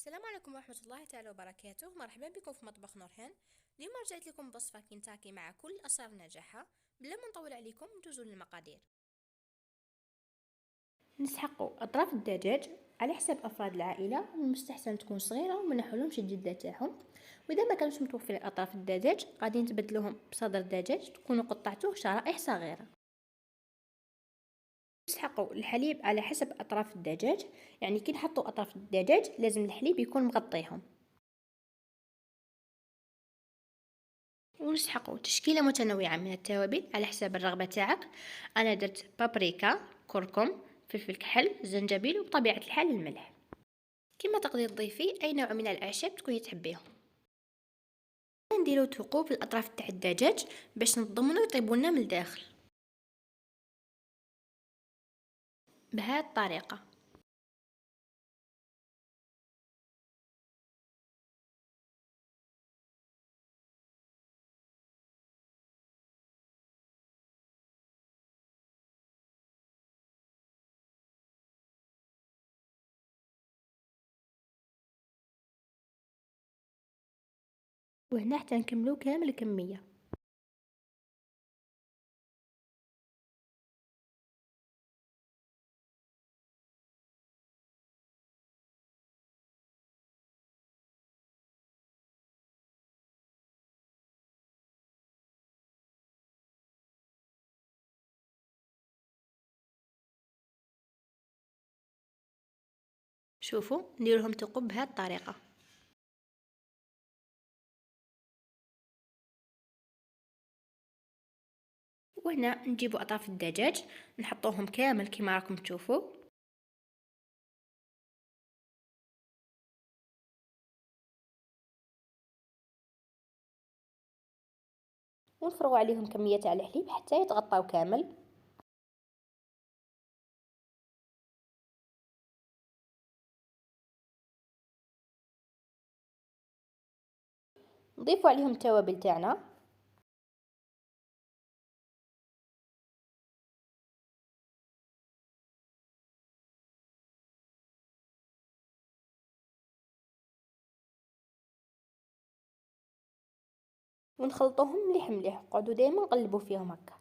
السلام عليكم ورحمة الله تعالى وبركاته. مرحبا بكم في مطبخ نورهان. اليوم رجعت لكم بوصفة كنتاكي مع كل أسرار نجاحها. بلا ما نطول عليكم ندوزو للمقادير. نسحقوا أطراف الدجاج على حسب أفراد العائلة، المستحسن تكون صغيرة وما نحولهمش الجلدة تاعهم. وإذا ما كانش متوفر أطراف الدجاج غادي نتبدلوهم بصدر دجاج تكونوا قطعتوه شرائح صغيرة. نسحقوا الحليب على حسب أطراف الدجاج، يعني كي نحطوا أطراف الدجاج لازم الحليب يكون مغطيهم. ونسحقوا تشكيلة متنوعة من التوابل على حسب الرغبة تاعك. أنا درت بابريكا، كركم، فلفل كحل، زنجبيل، وبطبيعة الحال الملح. كما تقدري تضيفي أي نوع من الأعشاب تكوني تحبيهم. نديرو ثقوب في الأطراف تاع الدجاج باش نضمنو يطيبوا لنا من الداخل بهذه الطريقة. وهنا حتى نكملو كامل الكمية. شوفوا نديرهم ثقوب بهذه الطريقة. وهنا نجيبوا أطراف الدجاج نحطوهم كامل كما راكم تشوفوا، ونفرغوا عليهم كمية تاع الحليب حتى يتغطاو كامل. نضيفوا عليهم التوابل تاعنا، ونخلطوهم مليح مليح. قعدوا دائما نقلبوا فيهم هكا.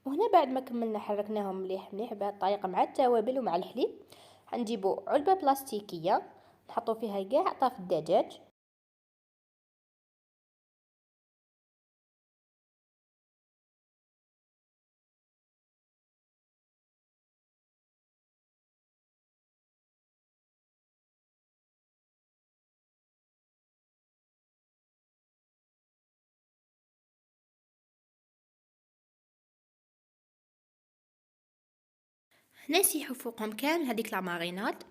وهنا بعد ما كملنا حركناهم مليح مليح بهذه الطريقه مع التوابل ومع الحليب، حنجيبوا علبه بلاستيكيه نحطوا فيها كاع اطراف الدجاج. هنا نسيحوا فوقهم كامل هذيك لاماريناد.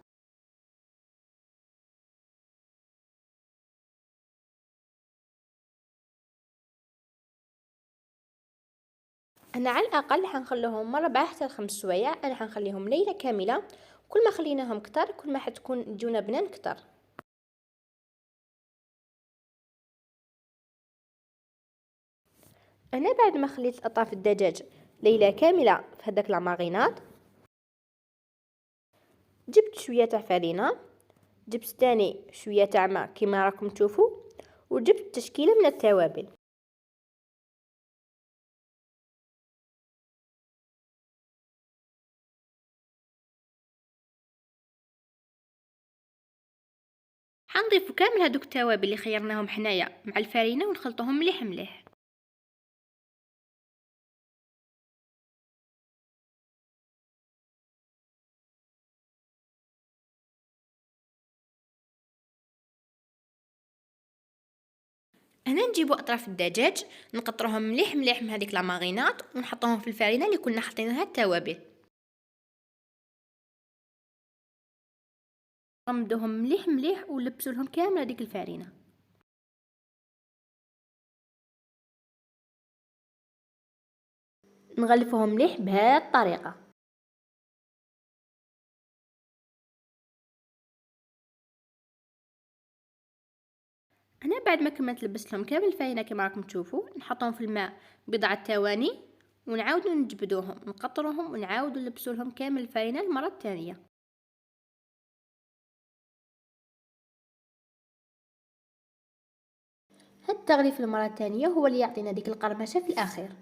انا على الاقل حنخليهم من 4 حتى 5 سوايع، انا حنخليهم ليله كامله. كل ما خليناهم كتر كل ما حتكون الجونه بنان كتر. انا بعد ما خليت اطراف الدجاج ليله كامله في هذاك لاماريناد، جبت شويه تاع فرينه، جبت تاني شويه تاع ماء كما راكم تشوفوا، وجبت تشكيله من التوابل. حنضيفوا كامل هذوك التوابل اللي خيرناهم حنايا مع الفرينه ونخلطوهم مليح مليح. هنا نجيبوا اطراف الدجاج نقطروهم مليح مليح من هذيك لاماغينات ونحطوهم في الفرينه اللي كنا حاطينها التوابل. غمدوهم مليح مليح ولبسوا لهم كامل هذيك الفرينه. نغلفوهم مليح بهذه الطريقه. هنا بعد ما كملت لبست لهم كامل الفاينة كما راكم تشوفوا، نحطهم في الماء بضعة ثواني ونعاودوا نجبدوهم، نقطروهم ونعاودوا نلبسوا لهم كامل الفاينة المرة الثانية. هاد التغليف المرة الثانية هو اللي يعطينا ديك القرمشة في الأخير.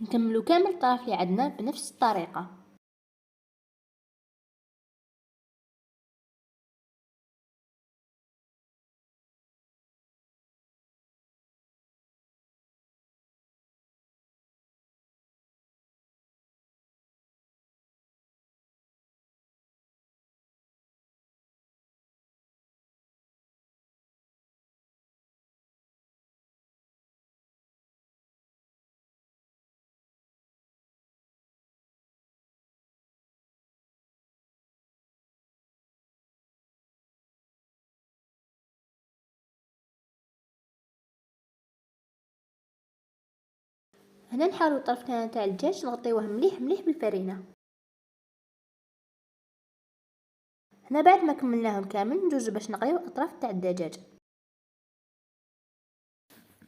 نكملوا كامل الطرف اللي عندنا بنفس الطريقة. هنا نحاولوا الطرف الثاني تاع الدجاج نغطيوه مليح مليح بالفرينة. هنا بعد ما كملناهم كامل ندوزو باش نقليو الاطراف تاع الدجاج.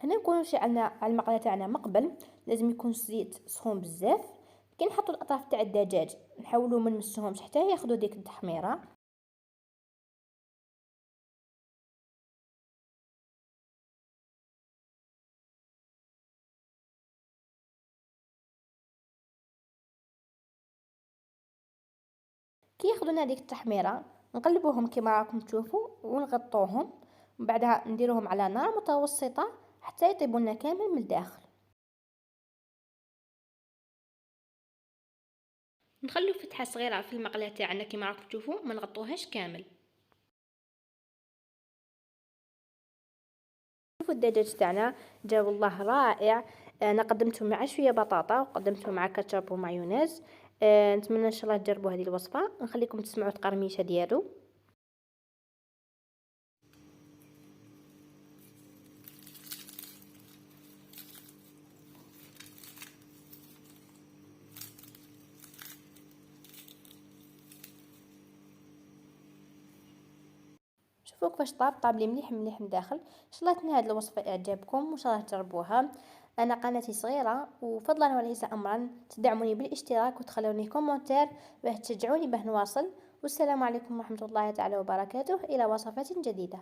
هنا نكونوا شعلنا على المقله تاعنا مقبل، لازم يكون الزيت سخون بزاف. كي نحطوا الاطراف تاع الدجاج نحاولوا ما نمسوهمش حتى ياخذوا ديك التحميره. كي ياخذوا لنا ديك التحميره نقلبوهم كما راكم تشوفوا ونغطوهم، ومن بعدها نديروهم على نار متوسطه حتى يطيبوا لنا كامل من الداخل. نخلو فتحه صغيره في المقله تاعنا كما راكم تشوفوا، ما نغطوهاش كامل. شوفوا الدجاج تاعنا جا والله رائع. انا قدمته مع شويه بطاطا وقدمته مع كاتشب ومايونيز. نتمنى ان شاء الله تجربوا هذه الوصفه. نخليكم تسمعوا القرميشه ديالو. شوفوا كيفاش طاب لي مليح مليح من الداخل. ان شاء الله تنال هذه الوصفه اعجابكم وان شاء الله تجربوها. انا قناتي صغيره وفضلا وليس امرا تدعموني بالاشتراك وتخلوني كومنتير باه تشجعوني باه نواصل. والسلام عليكم ورحمه الله تعالى وبركاته، الى وصفات جديده.